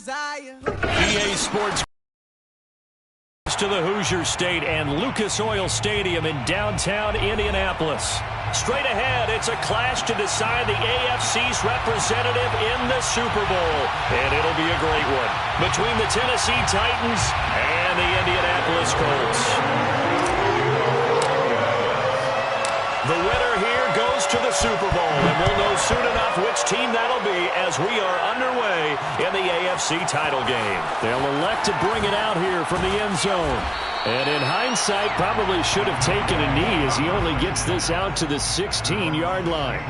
EA Sports to the Hoosier State and Lucas Oil Stadium in downtown Indianapolis. Straight ahead, it's a clash to decide the AFC's representative in the Super Bowl. And it'll be a great one between the Tennessee Titans and the Indianapolis Colts. The winner here goes to the Super Bowl, and we'll know soon enough which team that'll be as we are underway in the AFC title game. They'll elect to bring it out here from the end zone. And in hindsight, probably should have taken a knee as he only gets this out to the 16-yard line.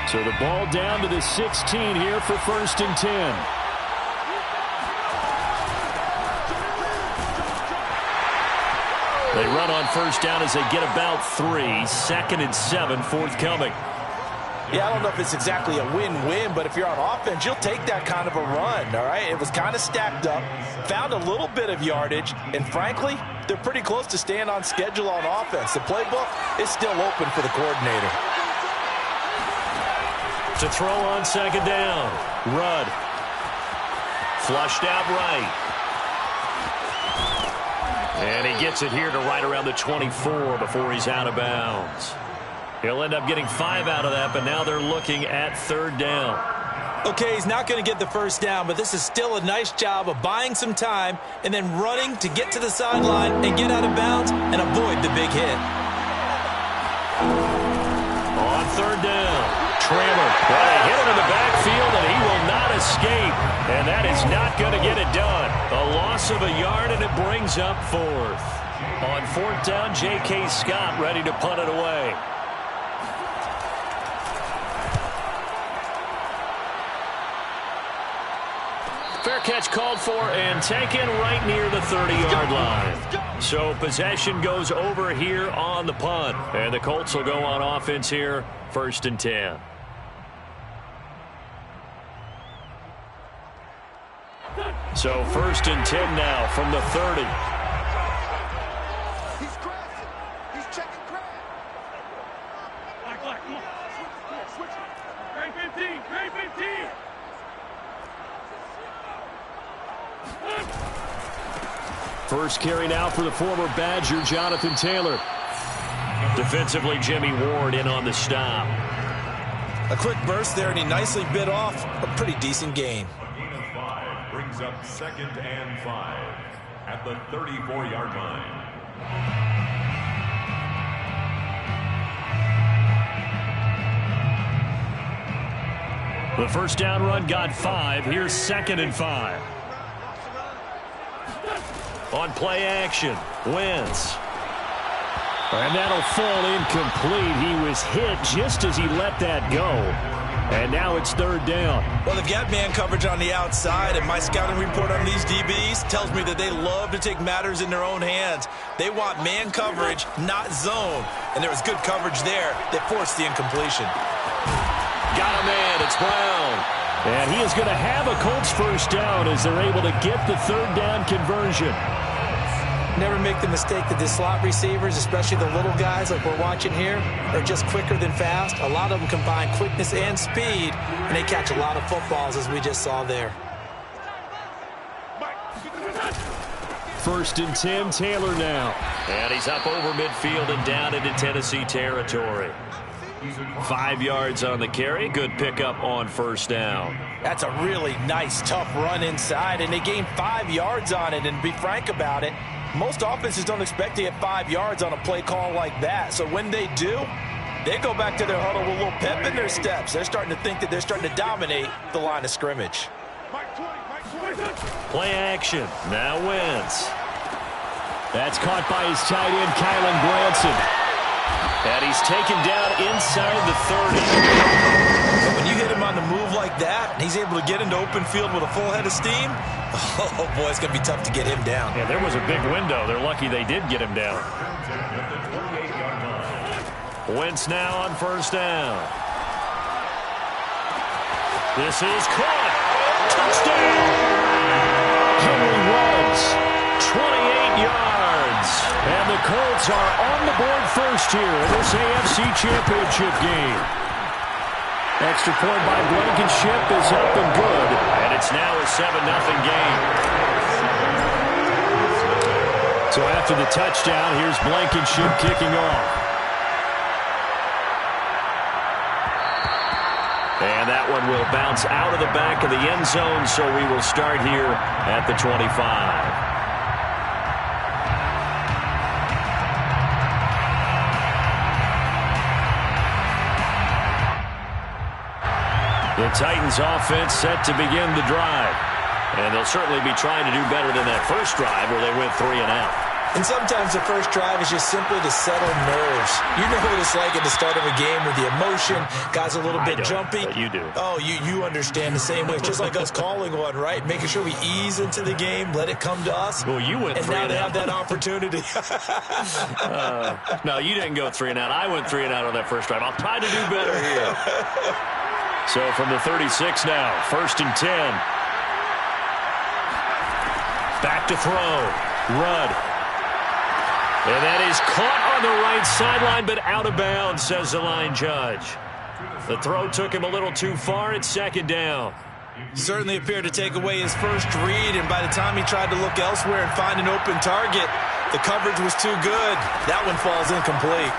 So the ball down to the 16 here for 1st and 10. They run on 1st down as they get about 3. 2nd and 7 forthcoming. Yeah, I don't know if it's exactly a win-win, but if you're on offense, you'll take that kind of a run, all right? It was kind of stacked up, found a little bit of yardage, and frankly, they're pretty close to staying on schedule on offense. The playbook is still open for the coordinator. To throw on 2nd down. Rudd. Flushed out right. And he gets it here to right around the 24 before he's out of bounds. He'll end up getting 5 out of that, but now they're looking at 3rd down. Okay, he's not going to get the 1st down, but this is still a nice job of buying some time and then running to get to the sideline and get out of bounds and avoid the big hit. On 3rd down. Trammer. Well, they hit him in the backfield, and he will not escape. And that is not going to get it done. A loss of a yard, and it brings up 4th. On 4th down, J.K. Scott ready to punt it away. Fair catch called for and taken right near the 30-yard line. So possession goes over here on the punt. And the Colts will go on offense here, 1st and 10. So 1st and 10 now from the 30. He's crashing. He's checking crash. Black, come on. Switch it. Great 15. Great 15. First carry now for the former Badger, Jonathan Taylor. Defensively, Jimmy Ward in on the stop. A quick burst there, and he nicely bit off a pretty decent gain. Brings up 2nd and 5 at the 34-yard line. The 1st down run got 5. Here's 2nd and 5. On play action, Wentz. And that'll fall incomplete. He was hit just as he let that go. And now it's 3rd down. Well, they've got man coverage on the outside, and my scouting report on these DBs tells me that they love to take matters in their own hands. They want man coverage, not zone. And there was good coverage there that forced the incompletion. Got a man, it's Brown. And he is going to have a Colts 1st down as they're able to get the 3rd down conversion. Never make the mistake that the slot receivers, especially the little guys like we're watching here, are just quicker than fast. A lot of them combine quickness and speed, and they catch a lot of footballs, as we just saw there. 1st and 10, Taylor now. And he's up over midfield and down into Tennessee territory. 5 yards on the carry. Good pickup on 1st down. That's a really nice, tough run inside, and they gained 5 yards on it. And to be frank about it, most offenses don't expect to get 5 yards on a play call like that. So when they do, they go back to their huddle with a little pep in their steps. They're starting to think that they're starting to dominate the line of scrimmage. Play action. Now Wentz. That's caught by his tight end, Kylan Branson. And he's taken down inside the 30. When you hit him on the move like that, and he's able to get into open field with a full head of steam, oh, boy, it's going to be tough to get him down. Yeah, there was a big window. They're lucky they did get him down. Wentz now on 1st down. This is caught. Touchdown. Henry Ruggs, 28 yards. And the Colts are on the board first here in this AFC Championship game. Extra point by Blankenship is up and good. And it's now a 7-0 game. So after the touchdown, here's Blankenship kicking off. And that one will bounce out of the back of the end zone, so we will start here at the 25. The Titans offense set to begin the drive. And they'll certainly be trying to do better than that first drive where they went 3 and out. And sometimes the first drive is just simply to settle nerves. You know what it's like at the start of a game with the emotion. Guys a little bit jumpy. But you do. Oh, you understand the same way. It's just like us calling one, right? Making sure we ease into the game, let it come to us. Well, you went 3 and out. And now they have that opportunity. No, you didn't go 3 and out. I went 3 and out on that first drive. I'll try to do better here. So from the 36 now, 1st and 10. Back to throw. Rudd. And that is caught on the right sideline, but out of bounds, says the line judge. The throw took him a little too far. It's 2nd down. Certainly appeared to take away his first read, and by the time he tried to look elsewhere and find an open target, the coverage was too good. That one falls incomplete.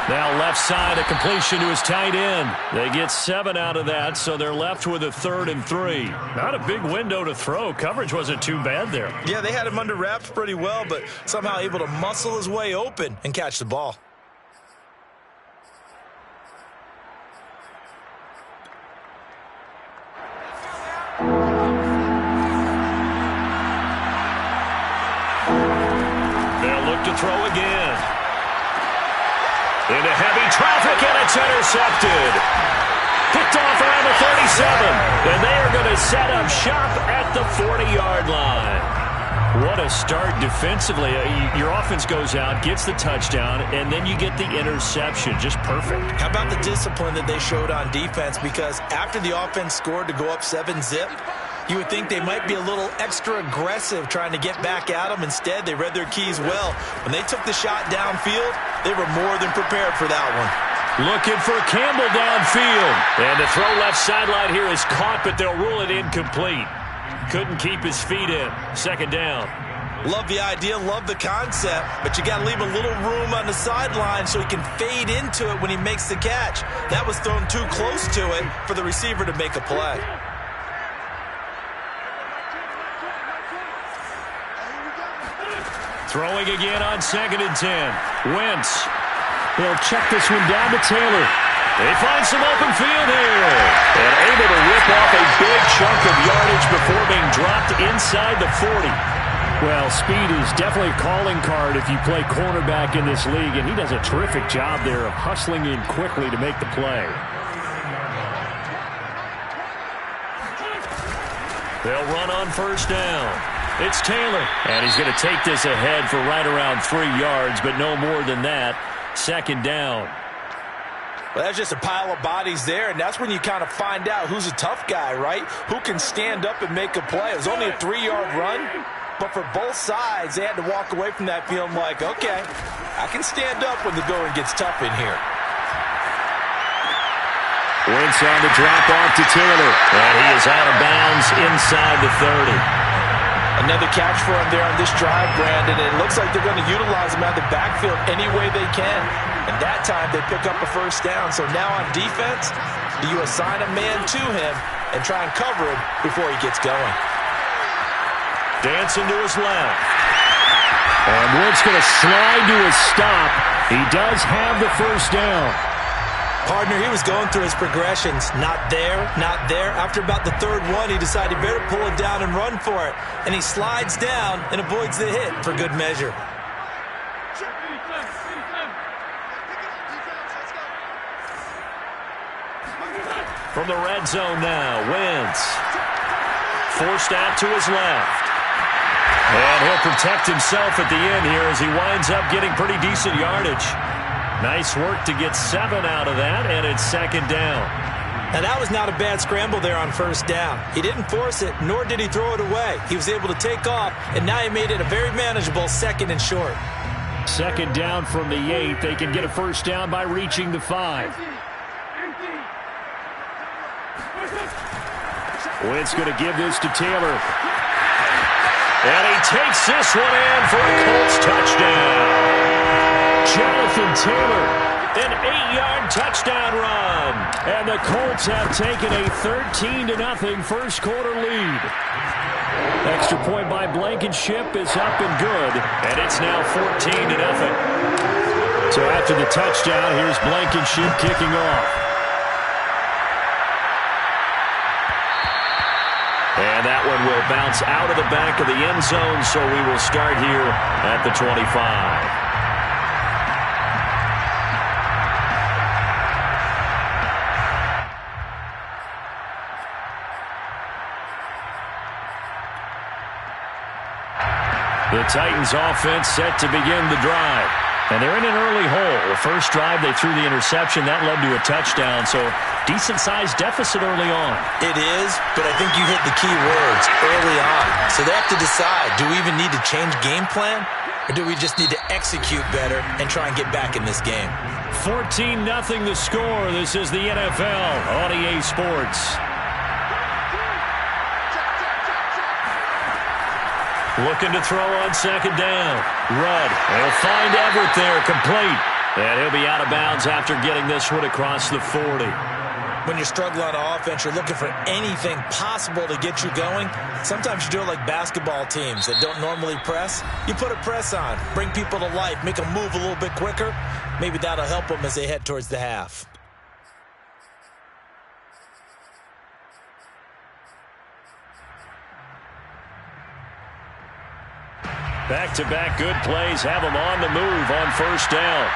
Now left side, a completion to his tight end. They get 7 out of that, so they're left with a 3rd and 3. Not a big window to throw. Coverage wasn't too bad there. Yeah, they had him under wraps pretty well, but somehow able to muscle his way open and catch the ball. They'll look to throw again. Into heavy traffic, and it's intercepted. Picked off around the 37. And they are going to set up shop at the 40-yard line. What a start defensively. Your offense goes out, gets the touchdown, and then you get the interception. Just perfect. How about the discipline that they showed on defense? Because after the offense scored to go up 7-zip, you would think they might be a little extra aggressive trying to get back at them. Instead, they read their keys well. When they took the shot downfield, they were more than prepared for that one. Looking for Campbell downfield. And the throw left sideline here is caught, but they'll rule it incomplete. Couldn't keep his feet in. 2nd down. Love the idea, love the concept, but you got to leave a little room on the sideline so he can fade into it when he makes the catch. That was thrown too close to it for the receiver to make a play. Throwing again on 2nd and 10. Wentz. He'll check this one down to Taylor. They find some open field here. And able to rip off a big chunk of yardage before being dropped inside the 40. Well, speed is definitely a calling card if you play cornerback in this league, and he does a terrific job there of hustling in quickly to make the play. They'll run on 1st down. It's Taylor, and he's going to take this ahead for right around 3 yards, but no more than that. 2nd down. Well, that's just a pile of bodies there, and that's when you kind of find out who's a tough guy, right? Who can stand up and make a play. It was only a 3-yard run, but for both sides, they had to walk away from that feeling like, okay, I can stand up when the going gets tough in here. Wentz on the drop off to Taylor, and he is out of bounds inside the 30. Another catch for him there on this drive, Brandon, and it looks like they're going to utilize him out of the backfield any way they can. And that time they pick up a 1st down. So now on defense, do you assign a man to him and try and cover him before he gets going? Dancing to his left. And Wood's going to slide to a stop. He does have the 1st down. Partner, he was going through his progressions. Not there, not there. After about the 3rd one, he decided he better pull it down and run for it. And he slides down and avoids the hit for good measure. From the red zone now, Wentz. Forced out to his left. And he'll protect himself at the end here as he winds up getting pretty decent yardage. Nice work to get 7 out of that, and it's second down. Now, that was not a bad scramble there on first down. He didn't force it, nor did he throw it away. He was able to take off, and now he made it a very manageable second and short. Second down from the 8. They can get a first down by reaching the 5. Wentz going to give this to Taylor. And he takes this one in for a Colts touchdown. Jonathan Taylor, an 8-yard touchdown run. And the Colts have taken a 13-0 first quarter lead. Extra point by Blankenship is up and good. And it's now 14-0. So after the touchdown, here's Blankenship kicking off. And that one will bounce out of the back of the end zone, so we will start here at the 25. The Titans offense set to begin the drive. And they're in an early hole. The first drive, they threw the interception. That led to a touchdown, so decent-sized deficit early on. It is, but I think you hit the key words early on. So they have to decide, do we even need to change game plan, or do we just need to execute better and try and get back in this game? 14-0 the score. This is the NFL on EA Sports. Looking to throw on second down. Rudd will find Everett there, complete. And he'll be out of bounds after getting this one across the 40. When you're struggling on offense, you're looking for anything possible to get you going. Sometimes you do it like basketball teams that don't normally press. You put a press on, bring people to life, make them move a little bit quicker. Maybe that'll help them as they head towards the half. Back-to-back good plays have him on the move on first down.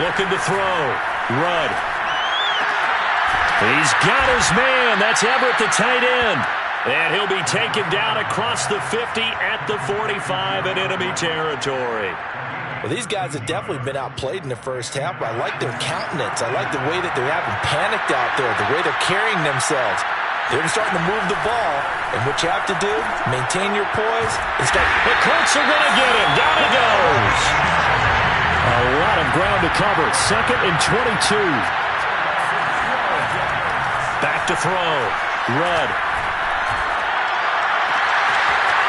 Looking to throw. Rudd. He's got his man. That's Everett, the tight end. And he'll be taken down across the 50 at the 45 in enemy territory. Well, these guys have definitely been outplayed in the first half, but I like their countenance. I like the way that they're having panicked out there, the way they're carrying themselves. They're starting to move the ball, and what you have to do, maintain your poise, and start. The Colts are going to get him. Down he goes. A lot of ground to cover. Second and 22. Back to throw. Rudd.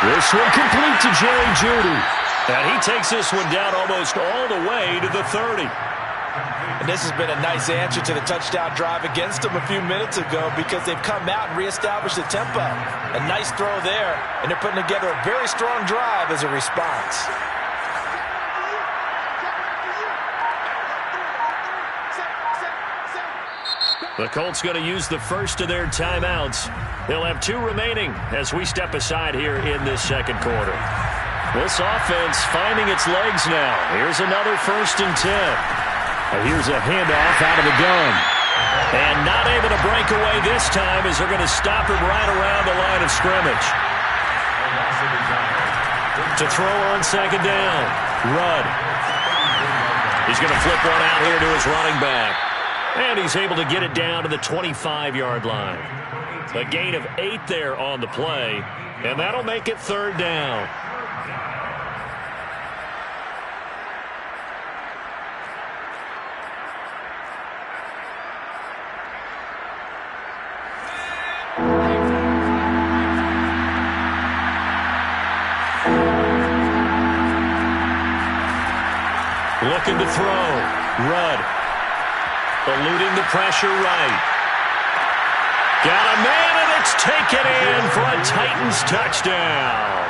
This one complete to Jerry Jeudy. And he takes this one down almost all the way to the 30. And this has been a nice answer to the touchdown drive against them a few minutes ago because they've come out and reestablished the tempo. A nice throw there, and they're putting together a very strong drive as a response. The Colts going to use the first of their timeouts. They'll have 2 remaining as we step aside here in this second quarter. This offense finding its legs now. Here's another 1st and 10. Here's a handoff out of the gun. And not able to break away this time as they're going to stop him right around the line of scrimmage. To throw on second down. Rudd. He's going to flip one out here to his running back. And he's able to get it down to the 25-yard line. A gain of 8 there on the play. And that'll make it 3rd down. Looking to throw. Rudd. Eluding the pressure right. Got a man, and it's taken in for a Titans touchdown.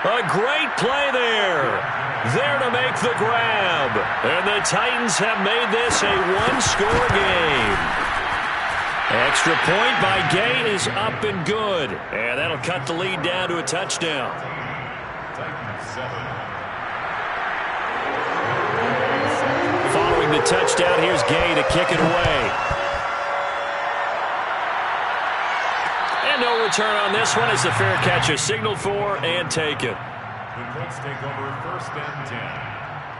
A great play there. There to make the grab. And the Titans have made this a 1-score game. Extra point by Gay is up and good. And that'll cut the lead down to a touchdown. Titans 7. Following the touchdown, here's Gay to kick it away. And no return on this one as the fair catch is signaled for and taken. The Colts take over 1st and 10.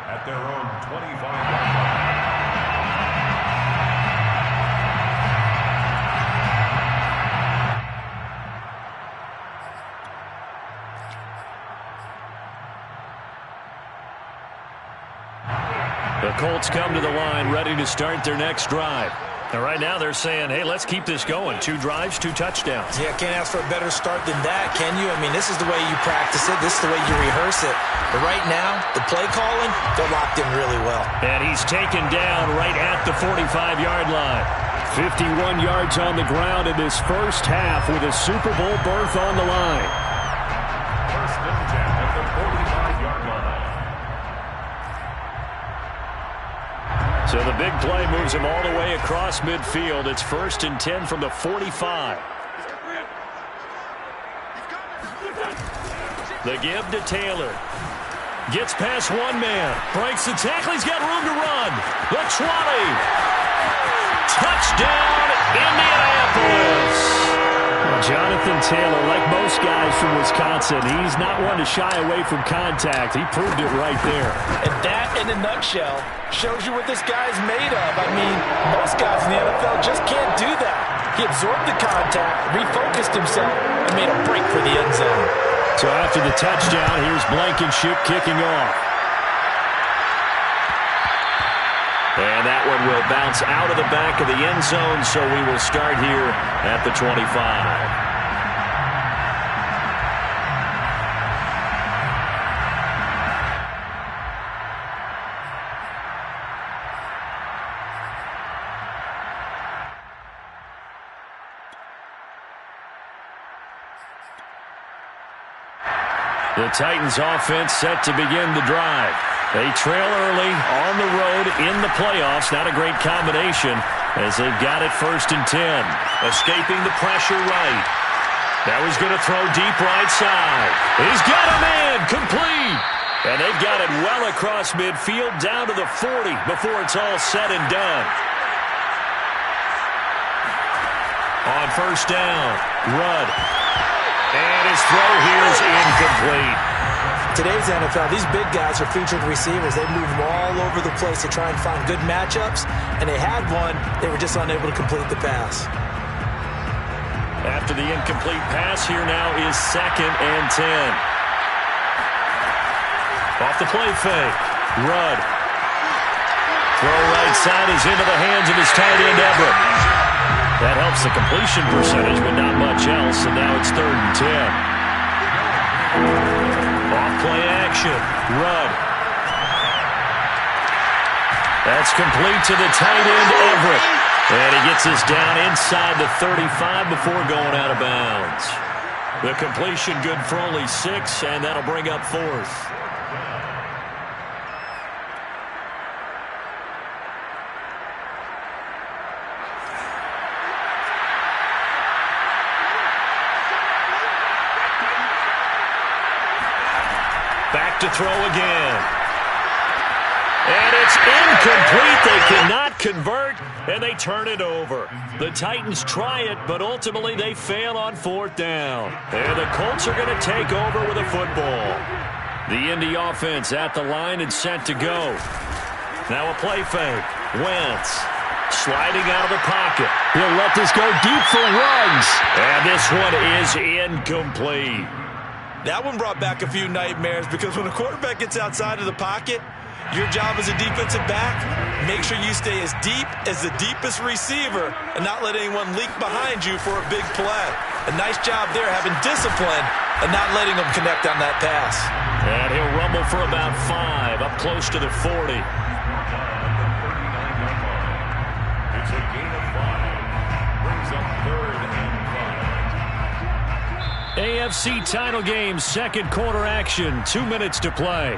at their own 25-yard line. The Colts come to the line ready to start their next drive. And right now they're saying, hey, let's keep this going. 2 drives, 2 touchdowns. Yeah, can't ask for a better start than that, can you? I mean, this is the way you practice it. This is the way you rehearse it. But right now, the play calling, they're locked in really well. And he's taken down right at the 45-yard line. 51 yards on the ground in this first half with a Super Bowl berth on the line. First and 10 at the 45-yard line. So the big play moves him all the way across midfield. It's first and 10 from the 45. The give to Taylor. Gets past one man. Breaks the tackle. He's got room to run. The 20. Touchdown, Indianapolis. Well, Jonathan Taylor, like most guys from Wisconsin, he's not one to shy away from contact. He proved it right there. And that, in a nutshell, shows you what this guy's made of. I mean, most guys in the NFL just can't do that. He absorbed the contact, refocused himself, and made a break for the end zone. So after the touchdown, here's Blankenship kicking off. And that one will bounce out of the back of the end zone, so we will start here at the 25. The Titans offense set to begin the drive. They trail early on the road in the playoffs. Not a great combination as they've got it first and 10. Escaping the pressure right. That was going to throw deep right side. He's got a man complete. And they've got it well across midfield down to the 40 before it's all said and done. On first down, Rudd. And his throw here is incomplete. Today's NFL, these big guys are featured receivers. They move them all over the place to try and find good matchups, and they had one. They were just unable to complete the pass. After the incomplete pass, here now is second and 10. Off the play fake, Rudd. Throw right side is into the hands of his tight end, Everett. That helps the completion percentage, but not much else, and now it's third and 10. Off-play action. Rudd. That's complete to the tight end, Everett. And he gets us down inside the 35 before going out of bounds. The completion good for only 6, and that'll bring up fourth. Back to throw again. And it's incomplete. They cannot convert, and they turn it over. The Titans try it, but ultimately they fail on fourth down. And the Colts are going to take over with a football. The Indy offense at the line and set to go. Now a play fake. Wentz sliding out of the pocket. He'll let this go deep for Ruggs. And this one is incomplete. That one brought back a few nightmares because when a quarterback gets outside of the pocket, your job as a defensive back, make sure you stay as deep as the deepest receiver and not let anyone leak behind you for a big play. A nice job there having discipline and not letting them connect on that pass. And he'll rumble for about 5 up close to the 40. It's a gain of 5. Brings up third and 5. AFC title game, second quarter action, 2 minutes to play.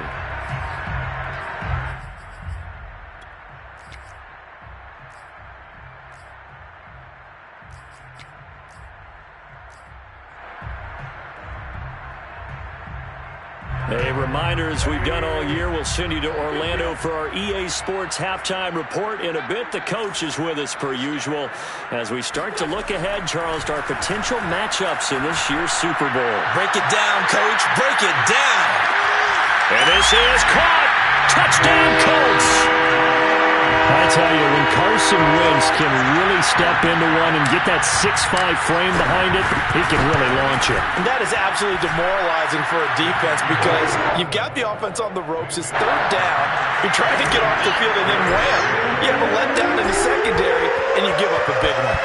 A reminder, as we've done all year, we'll send you to Orlando for our EA Sports halftime report. In a bit, the coach is with us per usual as we start to look ahead, Charles, to our potential matchups in this year's Super Bowl. Break it down, Coach. Break it down. And this is caught. Touchdown, Colts! I tell you, when Carson Wentz can really step into one and get that 6'5" frame behind it, he can really launch it. And that is absolutely demoralizing for a defense because you've got the offense on the ropes. It's third down. You're trying to get off the field, and then wham! You have a letdown in the secondary, and you give up a big one.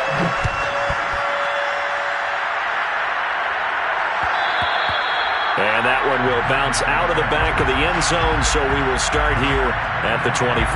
And that one will bounce out of the back of the end zone, so we will start here at the 25.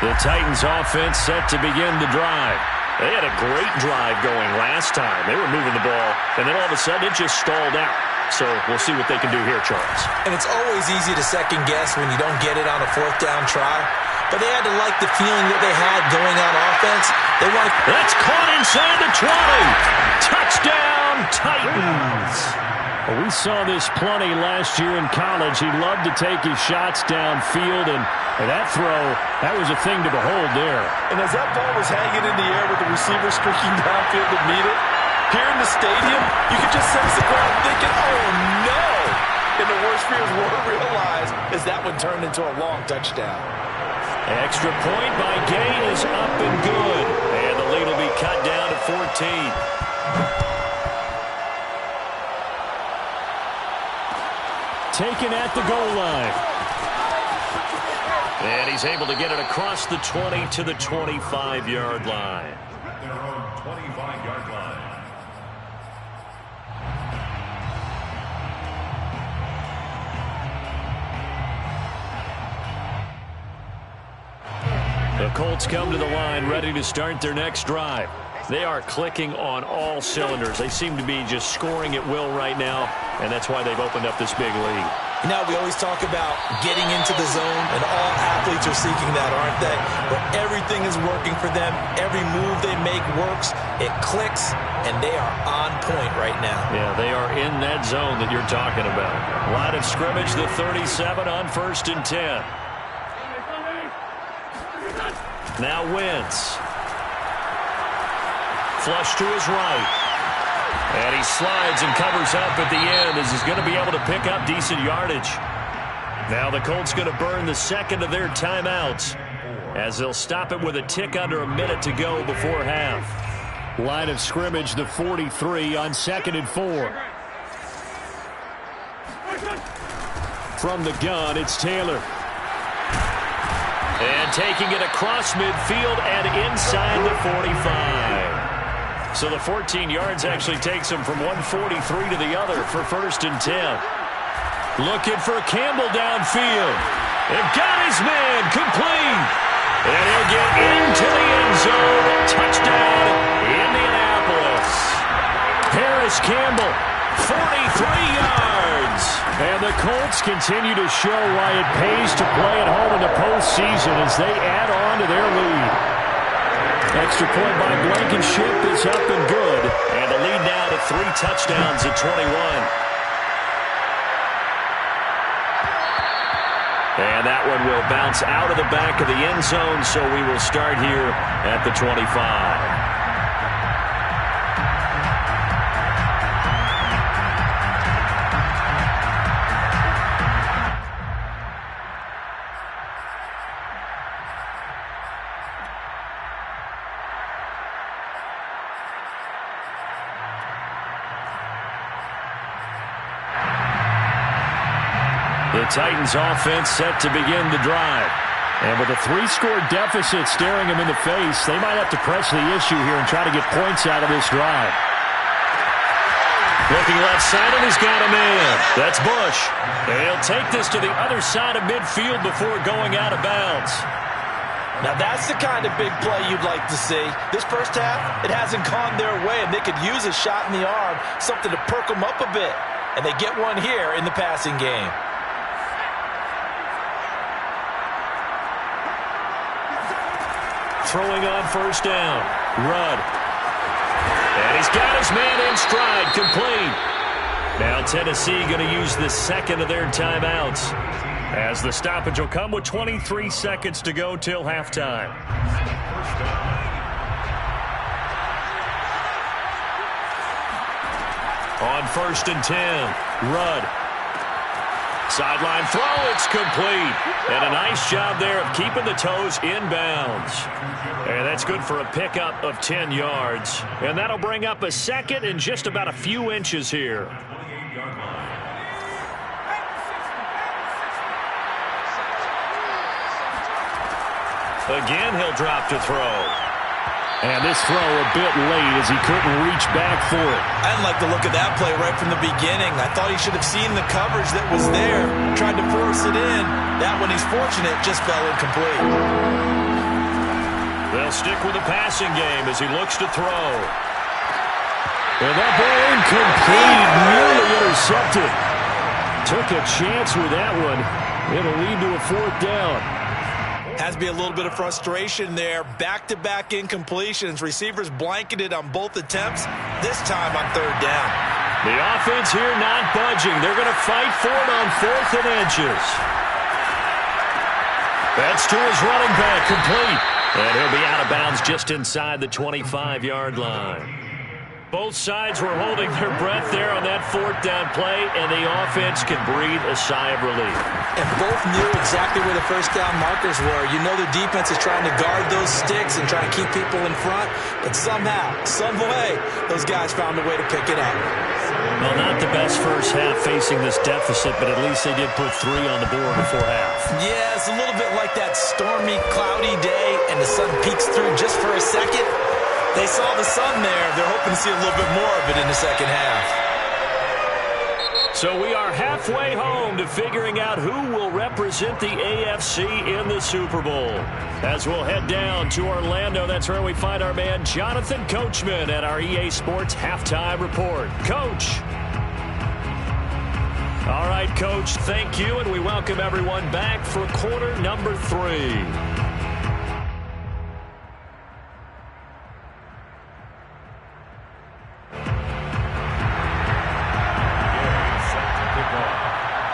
The Titans offense set to begin the drive. They had a great drive going last time. They were moving the ball, and then all of a sudden it just stalled out. So we'll see what they can do here, Charles. And it's always easy to second guess when you don't get it on a fourth down try. But they had to like the feeling that they had going on offense. That's caught inside the 20. Touchdown, Titans. Well, we saw this plenty last year in college. He loved to take his shots downfield, and that throw, that was a thing to behold there. And as that ball was hanging in the air with the receiver streaking downfield to meet it, here in the stadium, you could just sense the crowd thinking, oh, no. And the worst fears were realized as that one turned into a long touchdown. Extra point by Gain is up and good. And the lead will be cut down to 14. Taken at the goal line. And he's able to get it across the 20 to the 25-yard line. Their own 25-yard line. The Colts come to the line ready to start their next drive. They are clicking on all cylinders. They seem to be just scoring at will right now, and that's why they've opened up this big lead. You know, we always talk about getting into the zone, and all athletes are seeking that, aren't they? Where everything is working for them. Every move they make works. It clicks, and they are on point right now. Yeah, they are in that zone that you're talking about. Line of scrimmage, the 37 on 1st and 10. Now Wentz. Flush to his right. And he slides and covers up at the end as he's going to be able to pick up decent yardage. Now the Colts going to burn the second of their timeouts as they'll stop it with a tick under a minute to go before half. Line of scrimmage, the 43 on 2nd and 4. From the gun, it's Taylor. And taking it across midfield and inside the 45. So the 14 yards actually takes him from 143 to the other for 1st and 10. Looking for Campbell downfield. They've got his man complete. And he'll get into the end zone. Touchdown, Indianapolis. Harris Campbell, 43 yards. And the Colts continue to show why it pays to play at home in the postseason as they add on to their lead. Extra point by Blankenship is up and good. And the lead now to 3 touchdowns at 21. And that one will bounce out of the back of the end zone, so we will start here at the 25. The Titans offense set to begin the drive. And with a 3-score deficit staring them in the face, they might have to press the issue here and try to get points out of this drive. Looking left side, and he's got a man. That's Bush. And he'll take this to the other side of midfield before going out of bounds. Now that's the kind of big play you'd like to see. This first half, it hasn't gone their way, and they could use a shot in the arm, something to perk them up a bit. And they get one here in the passing game. Throwing on 1st down. Rudd. And he's got his man in stride, complete. Now Tennessee going to use the second of their timeouts, as the stoppage will come with 23 seconds to go till halftime. On 1st and 10, Rudd. Sideline throw, it's complete. And a nice job there of keeping the toes in bounds. And that's good for a pickup of 10 yards. And that'll bring up a second and just about a few inches here. Again, he'll drop to throw. And this throw a bit late as he couldn't reach back for it. I didn't like the look of that play right from the beginning. I thought he should have seen the coverage that was there, tried to force it in. That one, he's fortunate, just fell incomplete. They'll stick with the passing game as he looks to throw. And that ball incomplete, nearly intercepted. Took a chance with that one. It'll lead to a 4th down. Has to be a little bit of frustration there. Back-to-back incompletions. Receivers blanketed on both attempts, this time on 3rd down. The offense here not budging. They're going to fight for it on 4th and inches. That's to his running back, complete. And he'll be out of bounds just inside the 25-yard line. Both sides were holding their breath there on that 4th down play, and the offense can breathe a sigh of relief. And both knew exactly where the 1st down markers were. You know the defense is trying to guard those sticks and trying to keep people in front, but somehow, some way, those guys found a way to pick it up. Well, not the best first half facing this deficit, but at least they did put 3 on the board before half. Yeah, it's a little bit like that stormy, cloudy day, and the sun peeks through just for a second. They saw the sun there. They're hoping to see a little bit more of it in the second half. So we are halfway home to figuring out who will represent the AFC in the Super Bowl. As we'll head down to Orlando, that's where we find our man Jonathan Coachman at our EA Sports Halftime Report. Coach. All right, Coach, thank you, and we welcome everyone back for quarter number 3.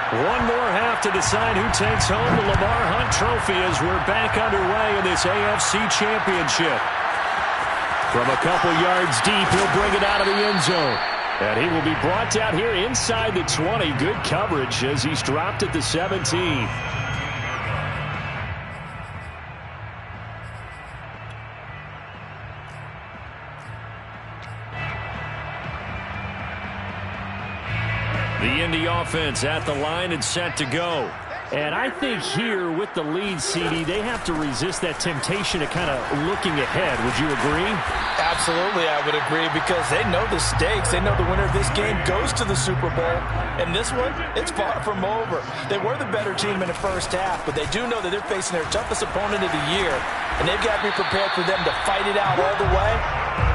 One more half to decide who takes home the Lamar Hunt Trophy as we're back underway in this AFC Championship. From a couple yards deep, he'll bring it out of the end zone. And he will be brought down here inside the 20. Good coverage as he's dropped at the 17. The Indy offense at the line and set to go. And I think here with the lead, CD, they have to resist that temptation to kind of looking ahead. Would you agree? Absolutely, I would agree, because they know the stakes. They know the winner of this game goes to the Super Bowl. And this one, it's far from over. They were the better team in the first half, but they do know that they're facing their toughest opponent of the year. And they've got to be prepared for them to fight it out all the way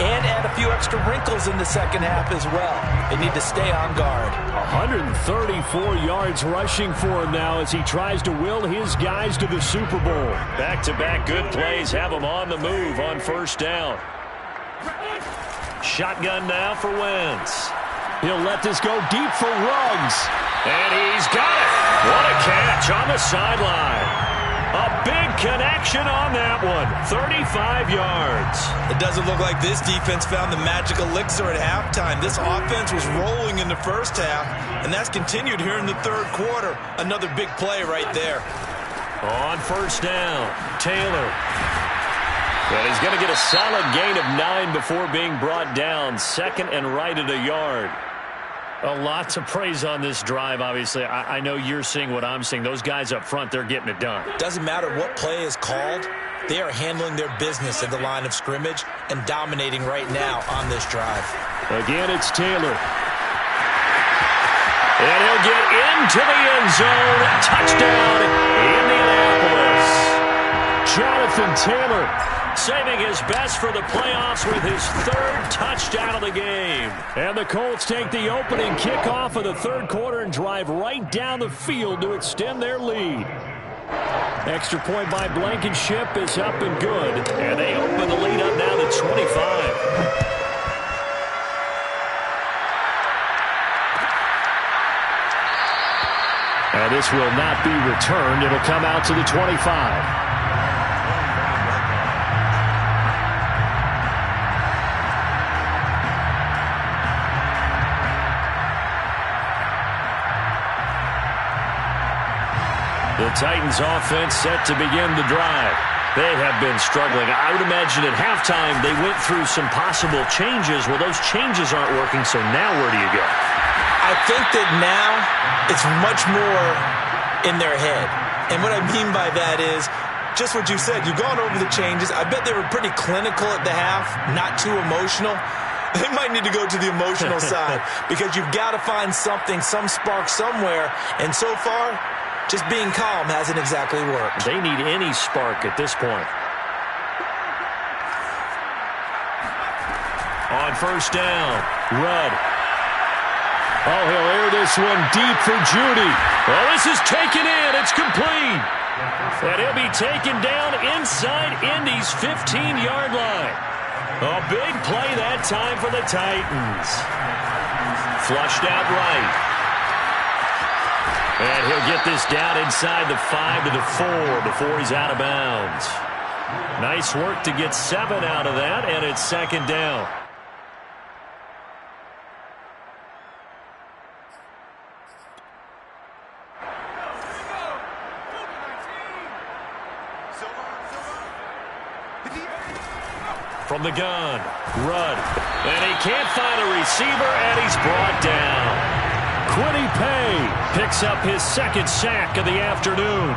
and add a few extra wrinkles in the second half as well. They need to stay on guard. 134 yards rushing for him now as he tries to will his guys to the Super Bowl. Back-to-back good plays have him on the move on 1st down. Shotgun now for Wentz. He'll let this go deep for Ruggs. And he's got it. What a catch on the sideline. A big connection on that one. 35 yards. It doesn't look like this defense found the magic elixir at halftime. This offense was rolling in the first half, and that's continued here in the 3rd quarter. Another big play right there. On 1st down, Taylor. And he's going to get a solid gain of 9 before being brought down. 2nd and right at a yard. A lot to praise on this drive, obviously. I know you're seeing what I'm seeing. Those guys up front, they're getting it done. Doesn't matter what play is called. They are handling their business at the line of scrimmage and dominating right now on this drive. Again, it's Taylor. And he'll get into the end zone. Touchdown, Indianapolis. Jonathan Taylor saving his best for the playoffs with his 3rd touchdown of the game. And the Colts take the opening kickoff of the 3rd quarter and drive right down the field to extend their lead. Extra point by Blankenship is up and good. And they open the lead up now to 25. And this will not be returned. It'll come out to the 25. Titans offense set to begin the drive. They have been struggling. I would imagine at halftime they went through some possible changes. Well, those changes aren't working, so now where do you go? I think that now it's much more in their head. And what I mean by that is just what you said. You've gone over the changes. I bet they were pretty clinical at the half, not too emotional. They might need to go to the emotional side because you've got to find something, some spark somewhere. And so far, just being calm hasn't exactly worked. They need any spark at this point. On first down, Rudd. Oh, he'll air this one deep for Judy. Oh, this is taken in. It's complete. And he'll be taken down inside Indy's 15-yard line. A big play that time for the Titans. Flushed out right. And he'll get this down inside the 5 to the 4 before he's out of bounds. Nice work to get 7 out of that, and it's second down. From the gun, Rudd. And he can't find a receiver, and he's brought down. Me&Kae picks up his second sack of the afternoon.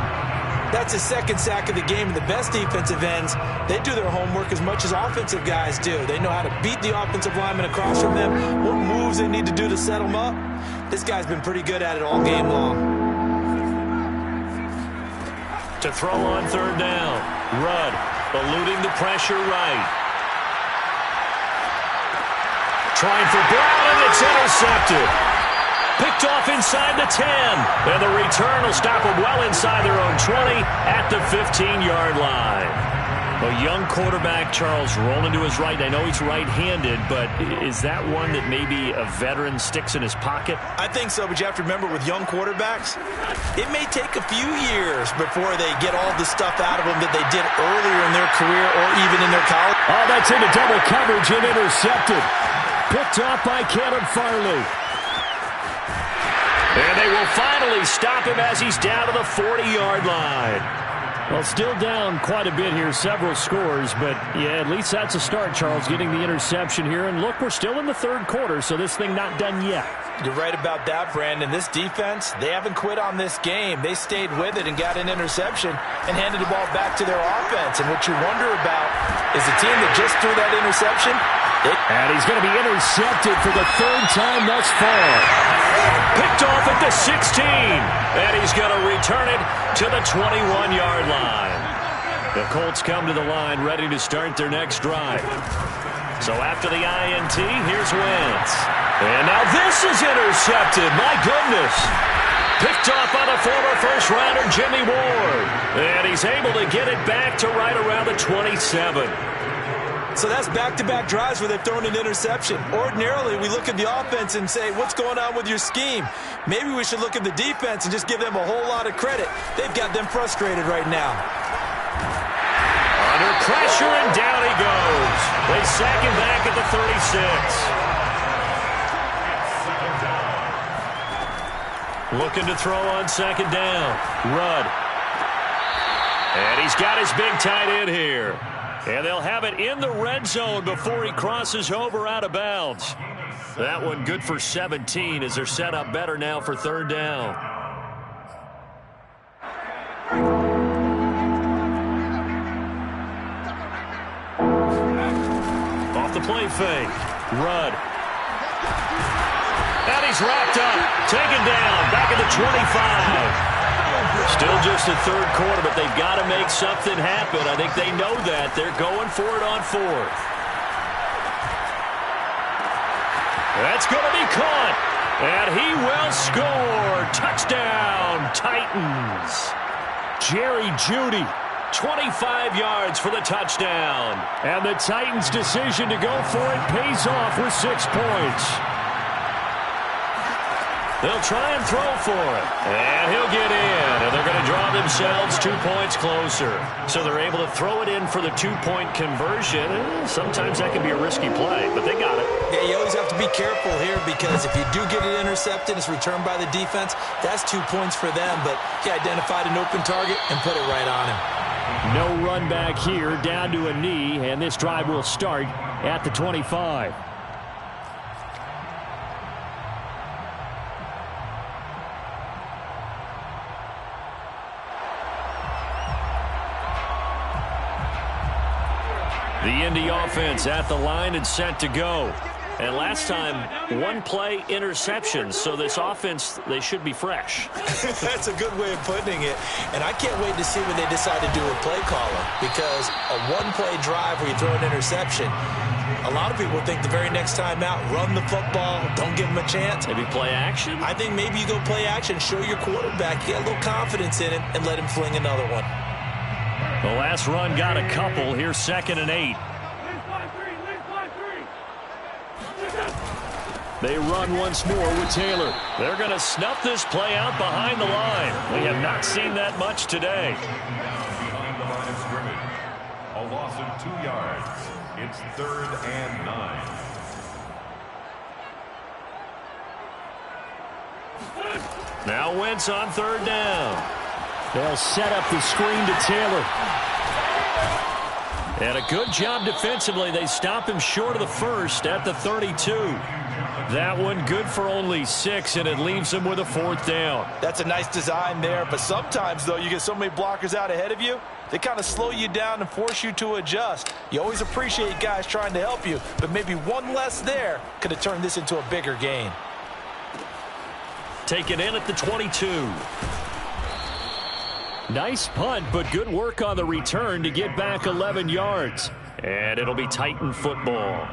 That's his second sack of the game. The best defensive ends, they do their homework as much as offensive guys do. They know how to beat the offensive lineman across from them, what moves they need to do to set them up. This guy's been pretty good at it all game long. To throw on third down, Rudd eluding the pressure right. Trying for Brown, and it's intercepted. Picked off inside the 10. And the return will stop them well inside their own 20 at the 15-yard line. A young quarterback, Charles, rolling to his right. I know he's right-handed, but is that one that maybe a veteran sticks in his pocket? I think so, but you have to remember with young quarterbacks, it may take a few years before they get all the stuff out of them that they did earlier in their career or even in their college. Oh, that's into double coverage and intercepted. Picked off by Caleb Farley. And they will finally stop him as he's down to the 40-yard line. Well, still down quite a bit here, several scores, but yeah, at least that's a start, Charles, getting the interception here. And look, we're still in the third quarter, so this thing not done yet. You're right about that, Brandon. This defense, they haven't quit on this game. They stayed with it and got an interception and handed the ball back to their offense. And what you wonder about is the team that just threw that interception. And he's going to be intercepted for the third time thus far. Picked off at the 16. And he's going to return it to the 21-yard line. The Colts come to the line ready to start their next drive. So after the INT, here's Wentz. And now this is intercepted. My goodness. Picked off by the former first-rounder Jimmy Ward. And he's able to get it back to right around the 27. So that's back-to-back drives where they've thrown an interception. Ordinarily, we look at the offense and say, what's going on with your scheme? Maybe we should look at the defense and just give them a whole lot of credit. They've got them frustrated right now. Under pressure, and down he goes. They sack him back at the 36. Looking to throw on second down. Rudd. And he's got his big tight end here. And they'll have it in the red zone before he crosses over out of bounds. That one good for 17 as they're set up better now for third down. Off the play fake. Rudd. And he's wrapped up. Taken down. Back at the 25. Still just the third quarter, but they've got to make something happen. I think they know that. They're going for it on fourth. That's going to be caught. And he will score. Touchdown, Titans. Jerry Jeudy, 25 yards for the touchdown. And the Titans' decision to go for it pays off with 6 points. They'll try and throw for it. And he'll get in. And they're going to draw themselves 2 points closer. So they're able to throw it in for the 2-point conversion. Sometimes that can be a risky play, but they got it. Yeah, you always have to be careful here because if you do get it intercepted, it's returned by the defense. That's 2 points for them, but he identified an open target and put it right on him. No run back here, down to a knee, and this drive will start at the 25. The Indy offense at the line and set to go. And last time, 1-play interception. So this offense, they should be fresh. That's a good way of putting it. And I can't wait to see when they decide to do a play caller. Because a 1-play drive where you throw an interception, a lot of people think the very next time out, run the football, don't give them a chance. Maybe play action? I think maybe you go play action, show your quarterback, get a little confidence in it, and let him fling another one. The last run got a couple. Here's 2nd and 8. They run once more with Taylor. They're going to snuff this play out behind the line. We have not seen that much today. Behind the line of scrimmage, a loss of 2 yards. It's 3rd and 9. Now Wentz on 3rd down. They'll set up the screen to Taylor. And a good job defensively. They stop him short of the first at the 32. That one good for only 6, and it leaves them with a 4th down. That's a nice design there, but sometimes, though, you get so many blockers out ahead of you, they kind of slow you down and force you to adjust. You always appreciate guys trying to help you, but maybe one less there could have turned this into a bigger gain. Taken in at the 22. Nice punt, but good work on the return to get back 11 yards. And it'll be Titan football.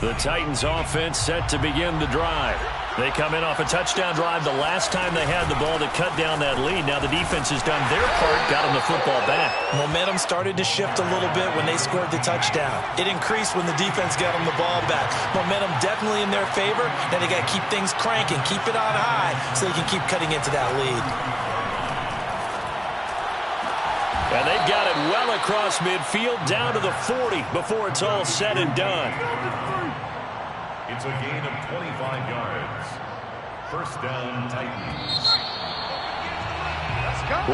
The Titans offense set to begin the drive. They come in off a touchdown drive the last time they had the ball to cut down that lead. Now the defense has done their part, got them the football back. Momentum started to shift a little bit when they scored the touchdown. It increased when the defense got them the ball back. Momentum definitely in their favor. Now they got to keep things cranking, keep it on high so they can keep cutting into that lead. And they've got it well across midfield down to the 40 before it's all said and done. It's a gain of 25 yards. 1st down, Titans.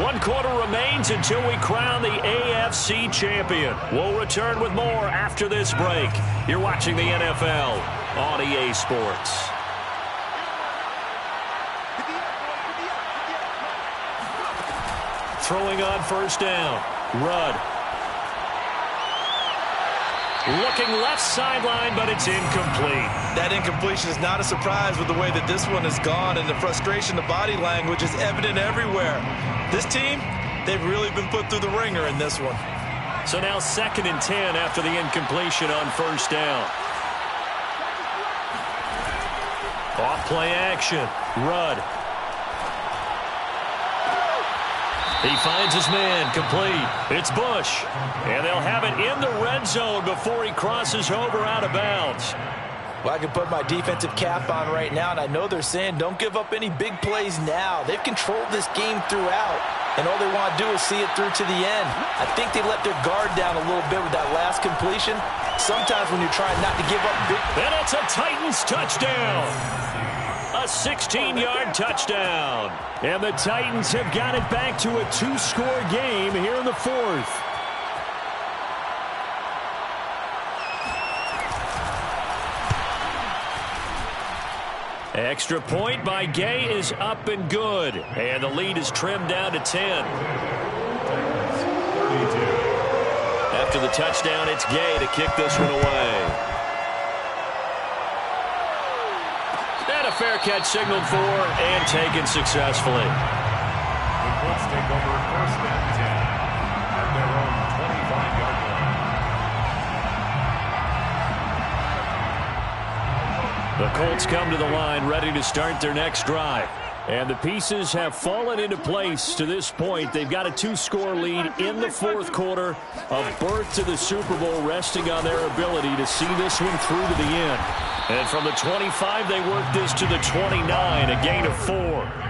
1 quarter remains until we crown the AFC champion. We'll return with more after this break. You're watching the NFL on EA Sports. Throwing on 1st down. Rudd. Looking left sideline, but it's incomplete. That incompletion is not a surprise with the way that this one has gone, and the frustration, the body language is evident everywhere. This team, they've really been put through the ringer in this one. So now 2nd and 10 after the incompletion on 1st down. Off play action. Rudd. He finds his man, complete. It's Bush. And they'll have it in the red zone before he crosses over out of bounds. Well, I can put my defensive cap on right now, and I know they're saying don't give up any big plays now. They've controlled this game throughout, and all they want to do is see it through to the end. I think they let their guard down a little bit with that last completion. Sometimes when you're trying not to give up big... And it's a Titans touchdown. A 16-yard touchdown. And the Titans have got it back to a 2-score game here in the 4th. Extra point by Gay is up and good. And the lead is trimmed down to 10. After the touchdown, it's Gay to kick this one away. And a fair catch signaled for and taken successfully. The Colts take over 1st and 10 at their own 25-yard line. The Colts come to the line ready to start their next drive. And the pieces have fallen into place to this point. They've got a 2-score lead in the fourth quarter. A berth to the Super Bowl resting on their ability to see this one through to the end. And from the 25, they work this to the 29, a gain of 4.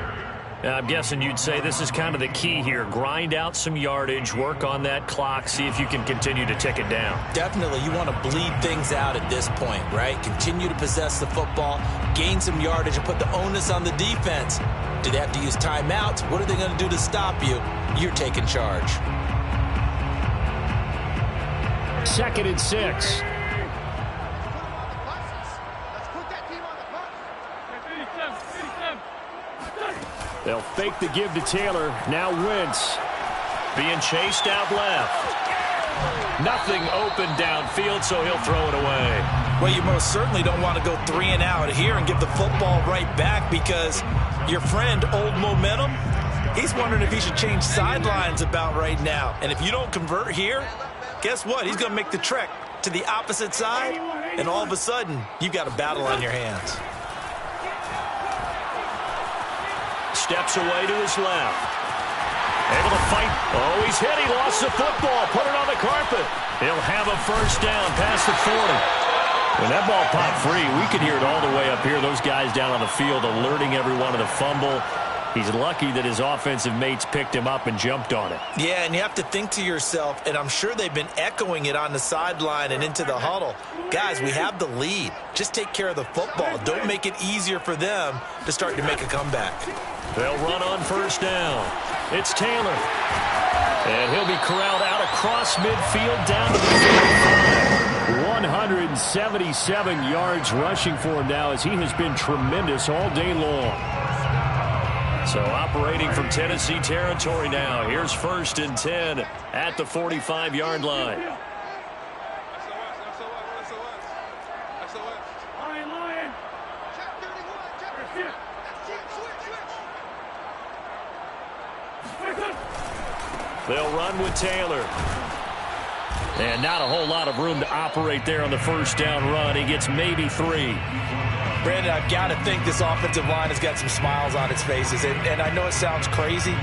I'm guessing you'd say this is kind of the key here. Grind out some yardage, work on that clock, see if you can continue to tick it down. Definitely, you want to bleed things out at this point, right? Continue to possess the football, gain some yardage, and put the onus on the defense. Do they have to use timeouts? What are they going to do to stop you? You're taking charge. 2nd and 6. They'll fake the give to Taylor. Now Wentz being chased out left. Nothing open downfield, so he'll throw it away. Well, you most certainly don't want to go 3 and out here and give the football right back because your friend, Old Momentum, he's wondering if he should change sidelines about right now. And if you don't convert here, guess what? He's going to make the trek to the opposite side, and all of a sudden, you've got a battle on your hands. Steps away to his left. Able to fight. Oh, he's hit. He lost the football. Put it on the carpet. He'll have a first down past the 40. When that ball popped free, we could hear it all the way up here. Those guys down on the field alerting everyone of the fumble. He's lucky that his offensive mates picked him up and jumped on it. Yeah, and you have to think to yourself, and I'm sure they've been echoing it on the sideline and into the huddle. Guys, we have the lead. Just take care of the football. Don't make it easier for them to start to make a comeback. They'll run on first down. It's Taylor. And he'll be corralled out across midfield down to the 35. 177 yards rushing for him now as he has been tremendous all day long. So operating from Tennessee territory now. Here's 1st and 10 at the 45-yard line. They'll run with Taylor. And not a whole lot of room to operate there on the first down run. He gets maybe 3. Brandon, I've got to think this offensive line has got some smiles on its faces. And I know it sounds crazy,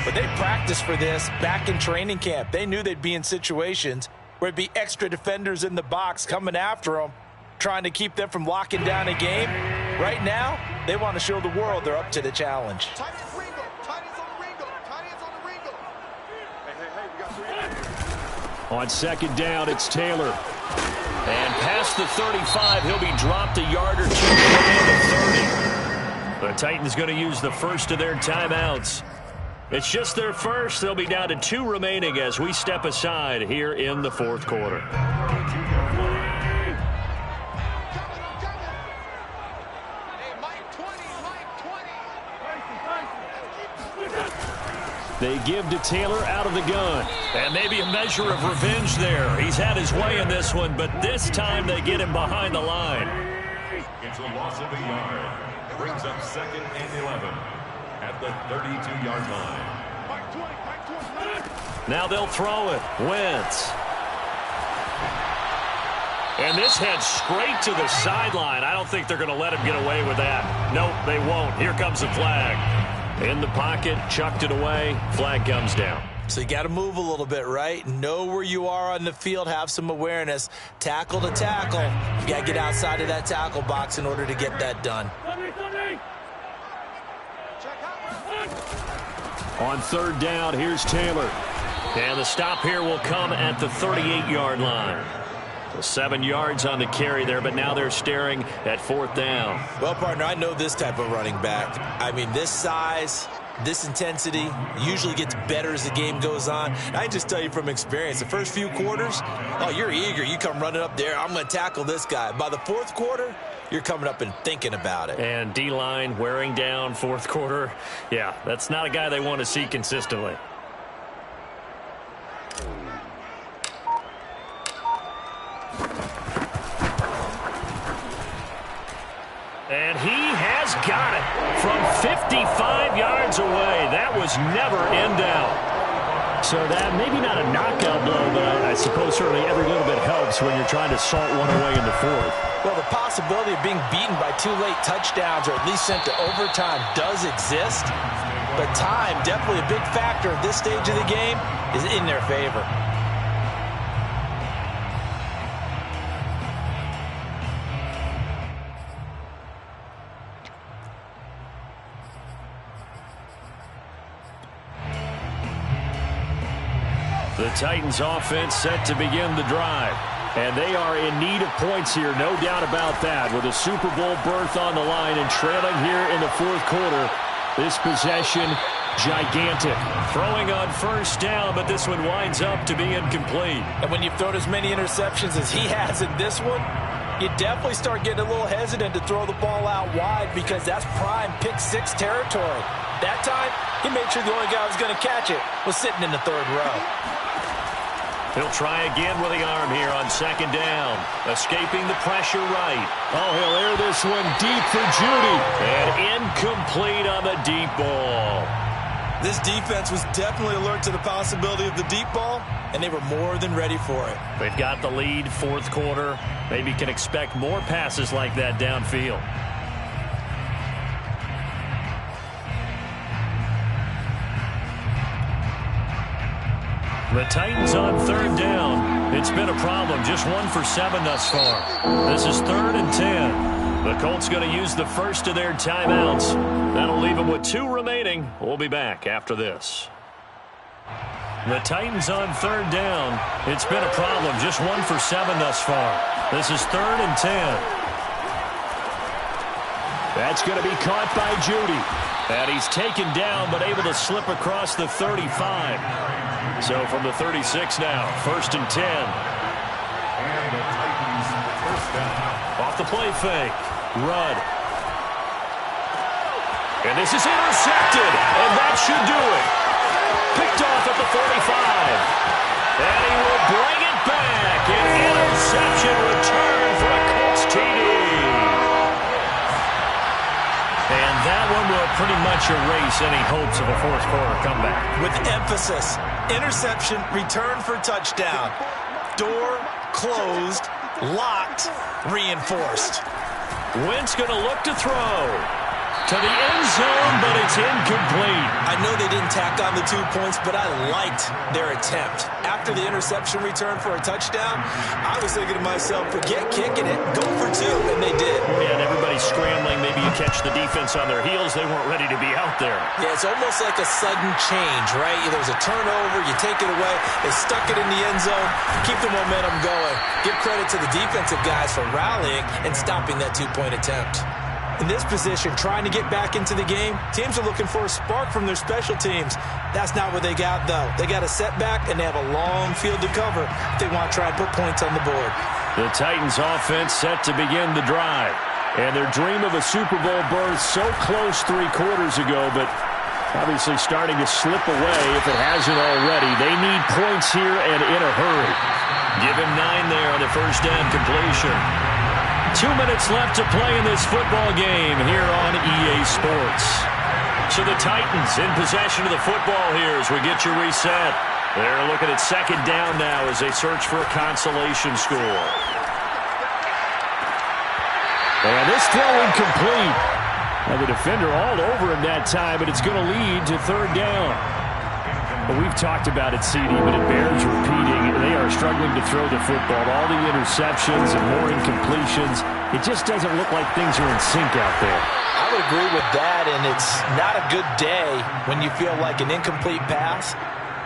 but they practiced for this back in training camp. They knew they'd be in situations where it'd be extra defenders in the box coming after them, trying to keep them from locking down a game. Right now, they want to show the world they're up to the challenge. On 2nd down, it's Taylor. And past the 35, he'll be dropped a yard or 2 to the 30. The Titans going to use the first of their timeouts. It's just their first. They'll be down to 2 remaining as we step aside here in the fourth quarter. They give to Taylor out of the gun. And maybe a measure of revenge there. He's had his way in this one, but this time they get him behind the line. It's a loss of a yard. Brings up 2nd and 11 at the 32-yard line. Now they'll throw it. Wentz. And this heads straight to the sideline. I don't think they're going to let him get away with that. Nope, they won't. Here comes the flag. In the pocket, chucked it away, flag comes down. So you got to move a little bit, right? Know where you are on the field, have some awareness. Tackle to tackle. You got to get outside of that tackle box in order to get that done. On 3rd down, here's Taylor. And the stop here will come at the 38-yard line. 7 yards on the carry there, but now they're staring at 4th down. Well, partner, I know this type of running back. I mean, this size, this intensity usually gets better as the game goes on. I can just tell you from experience, the first few quarters, oh, you're eager. You come running up there, I'm going to tackle this guy. By the 4th quarter, you're coming up and thinking about it. And D-line wearing down 4th quarter. Yeah, that's not a guy they want to see consistently. And he has got it from 55 yards away. That was never in doubt. So that maybe not a knockout blow, but I suppose certainly every little bit helps when you're trying to salt one away in the fourth. Well, the possibility of being beaten by 2 late touchdowns or at least sent to overtime does exist. But time, definitely a big factor at this stage of the game, is in their favor. The Titans offense set to begin the drive. And they are in need of points here, no doubt about that. With a Super Bowl berth on the line and trailing here in the fourth quarter. This possession, gigantic. Throwing on first down, but this one winds up to be incomplete. And when you've thrown as many interceptions as he has in this one, you definitely start getting a little hesitant to throw the ball out wide because that's prime pick-6 territory. That time, he made sure the only guy who was going to catch it was sitting in the third row. He'll try again with the arm here on second down. Escaping the pressure right. Oh, he'll air this one deep for Judy. And incomplete on the deep ball. This defense was definitely alert to the possibility of the deep ball, and they were more than ready for it. They've got the lead, fourth quarter. Maybe can expect more passes like that downfield. The Titans on third down. It's been a problem. Just 1 for 7 thus far. This is 3rd and 10. The Colts going to use the first of their timeouts. That'll leave them with 2 remaining. We'll be back after this. The Titans on third down. It's been a problem. Just 1 for 7 thus far. This is 3rd and 10. That's going to be caught by Judy. And he's taken down but able to slip across the 35. So from the 36 now, 1st and 10. And the Titans first down. Off the play fake. Rudd. And this is intercepted. And that should do it. Picked off at the 45. And he will bring it back. An interception return for a Colts TD. And that one will pretty much erase any hopes of a fourth quarter comeback. With emphasis, interception, return for touchdown. Door closed, locked, reinforced. Wentz going to look to throw. To the end zone, but it's incomplete. I know they didn't tack on the 2 points, but I liked their attempt. After the interception return for a touchdown, I was thinking to myself, forget kicking it, go for 2, and they did. Yeah, and everybody's scrambling. Maybe you catch the defense on their heels. They weren't ready to be out there. Yeah, it's almost like a sudden change, right? There's a turnover, you take it away, they stuck it in the end zone, keep the momentum going. Give credit to the defensive guys for rallying and stopping that 2-point attempt. In this position, trying to get back into the game, teams are looking for a spark from their special teams. That's not what they got, though. They got a setback, and they have a long field to cover if they want to try and put points on the board. The Titans offense set to begin the drive. And their dream of a Super Bowl berth so close 3 quarters ago, but obviously starting to slip away if it hasn't already. They need points here and in a hurry. Give him 9 there on the first down completion. 2 minutes left to play in this football game here on EA Sports. So the Titans in possession of the football here as we get you reset. They're looking at second down now as they search for a consolation score. And this throw incomplete. Now the defender all over him that time, but it's going to lead to third down. Well, we've talked about it, CD, but it bears repeating. They are struggling to throw the football. All the interceptions and more incompletions. It just doesn't look like things are in sync out there. I would agree with that, and it's not a good day when you feel like an incomplete pass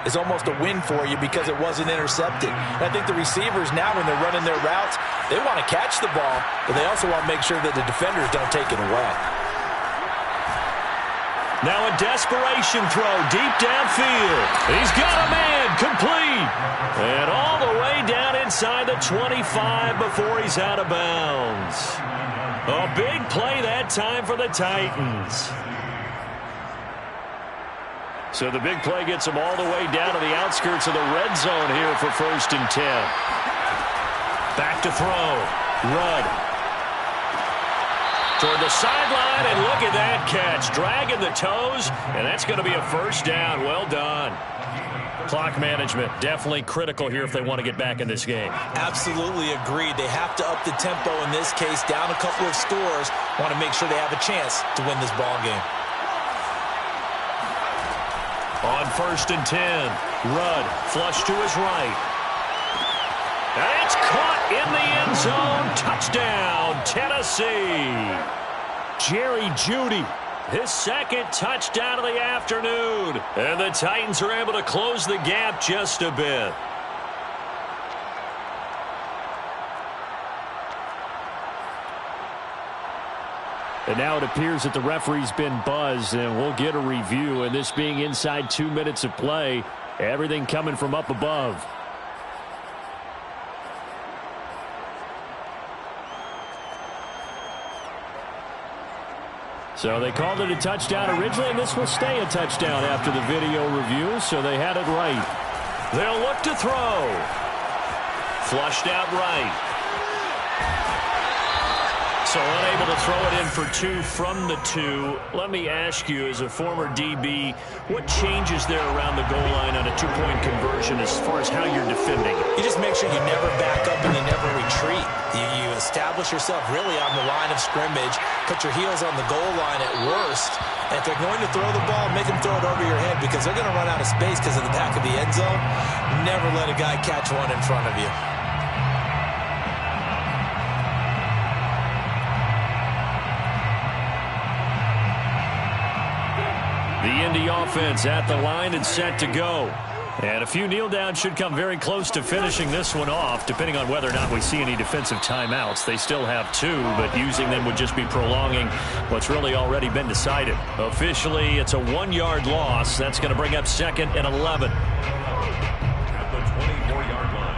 is almost a win for you because it wasn't intercepted. And I think the receivers now, when they're running their routes, they want to catch the ball, but they also want to make sure that the defenders don't take it away. Now a desperation throw deep downfield. He's got a man, complete. And all the way down inside the 25 before he's out of bounds. A big play that time for the Titans. So the big play gets them all the way down to the outskirts of the red zone here for 1st and 10. Back to throw. Rudd. Toward the sideline, and look at that catch. Dragging the toes, and that's going to be a first down. Well done. Clock management, definitely critical here if they want to get back in this game. Absolutely agreed. They have to up the tempo in this case, down a couple of scores. Want to make sure they have a chance to win this ball game. On 1st and 10, Rudd flush to his right. And it's caught in the end zone. Touchdown, Tennessee. Jerry Jeudy, his second touchdown of the afternoon. And the Titans are able to close the gap just a bit. And now it appears that the referee's been buzzed, and we'll get a review. And this being inside 2 minutes of play, everything coming from up above. So they called it a touchdown originally, and this will stay a touchdown after the video review, so they had it right. They'll look to throw. Flushed out right. So unable to throw it in for 2 from the 2. Let me ask you, as a former DB, what changes there around the goal line on a 2-point conversion as far as how you're defending? You just make sure you never back up and you never retreat. You establish yourself really on the line of scrimmage, put your heels on the goal line at worst. And if they're going to throw the ball, make them throw it over your head because they're going to run out of space because of the back of the end zone. Never let a guy catch one in front of you. The Indy offense at the line and set to go. And a few kneel downs should come very close to finishing this one off, depending on whether or not we see any defensive timeouts. They still have 2, but using them would just be prolonging what's really already been decided. Officially, it's a 1-yard loss. That's going to bring up 2nd and 11. At the 24-yard line.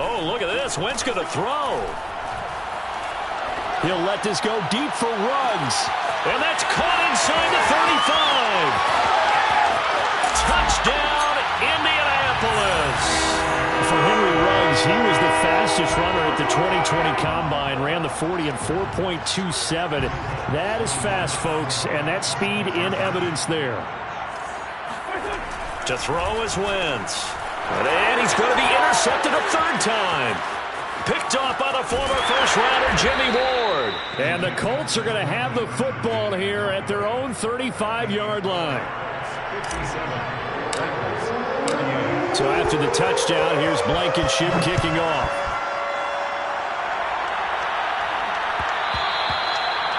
Oh, look at this. Wentz going to throw. He'll let this go deep for Ruggs. And that's caught inside the 35. Touchdown, Indianapolis. For Henry Ruggs, he was the fastest runner at the 2020 Combine. Ran the 40 in 4.27. That is fast, folks, and that speed in evidence there. To throw is Wentz. And he's going to be intercepted a 3rd time. Picked off by the former first-rounder Jimmy Ward. And the Colts are going to have the football here at their own 35-yard line. So after the touchdown, here's Blankenship kicking off.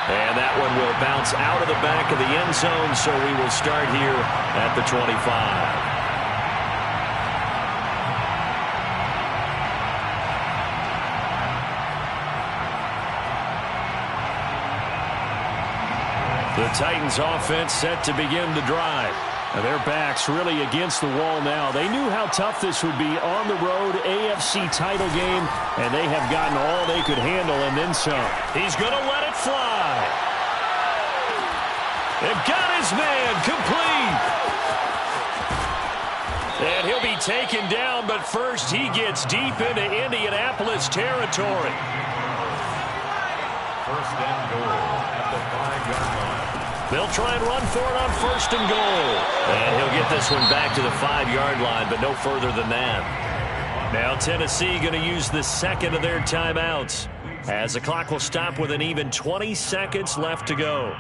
And that one will bounce out of the back of the end zone, so we will start here at the 25. The Titans offense set to begin the drive. Now their backs really against the wall now. They knew how tough this would be on the road, AFC title game, and they have gotten all they could handle and then some. He's going to let it fly. They've got his man complete. And he'll be taken down, but first he gets deep into Indianapolis territory. 1st and goal at the 5-yard line. They'll try and run for it on 1st and goal. And he'll get this one back to the 5-yard line, but no further than that. Now Tennessee going to use the 2nd of their timeouts as the clock will stop with an even 20 seconds left to go.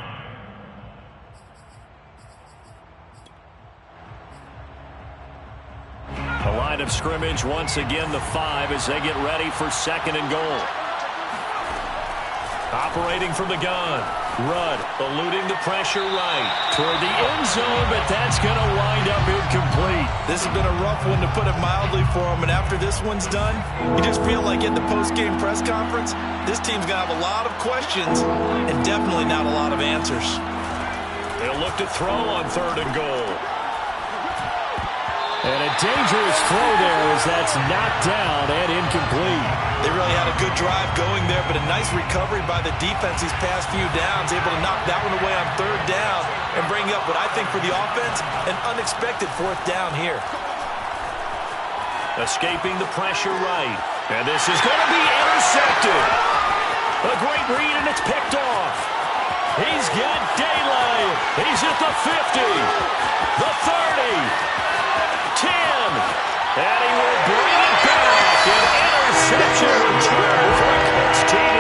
The line of scrimmage once again the 5 as they get ready for 2nd and goal. Operating from the gun. Rudd eluding the pressure right toward the end zone, but that's going to wind up incomplete. This has been a rough one, to put it mildly, for him. And after this one's done, you just feel like in the post-game press conference, this team's going to have a lot of questions and definitely not a lot of answers. They'll look to throw on 3rd and goal. And a dangerous throw there as that's knocked down and incomplete. They really had a good drive going there, but a nice recovery by the defense these past few downs, able to knock that one away on 3rd down and bring up what I think for the offense, an unexpected 4th down here. Escaping the pressure right. And this is going to be intercepted. A great read, and it's picked picked off. He's got daylight. He's at the 50, the 30, 10, and he will bring it back. An interception return for a Colts TD.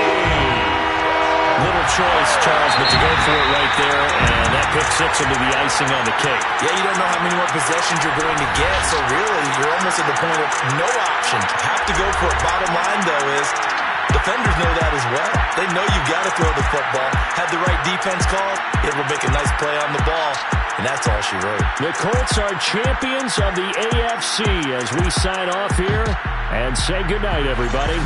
Little choice, Charles, but to go for it right there, and that pick six will be the icing on the cake. Yeah, you don't know how many more possessions you're going to get, so really, you're almost at the point of no option. Have to go for it. Bottom line, though, is defenders know that as well. They know you've got to throw the football. Had the right defense call, it will make a nice play on the ball, and that's all she wrote. The Colts are champions of the AFC as we sign off here and say goodnight, everybody.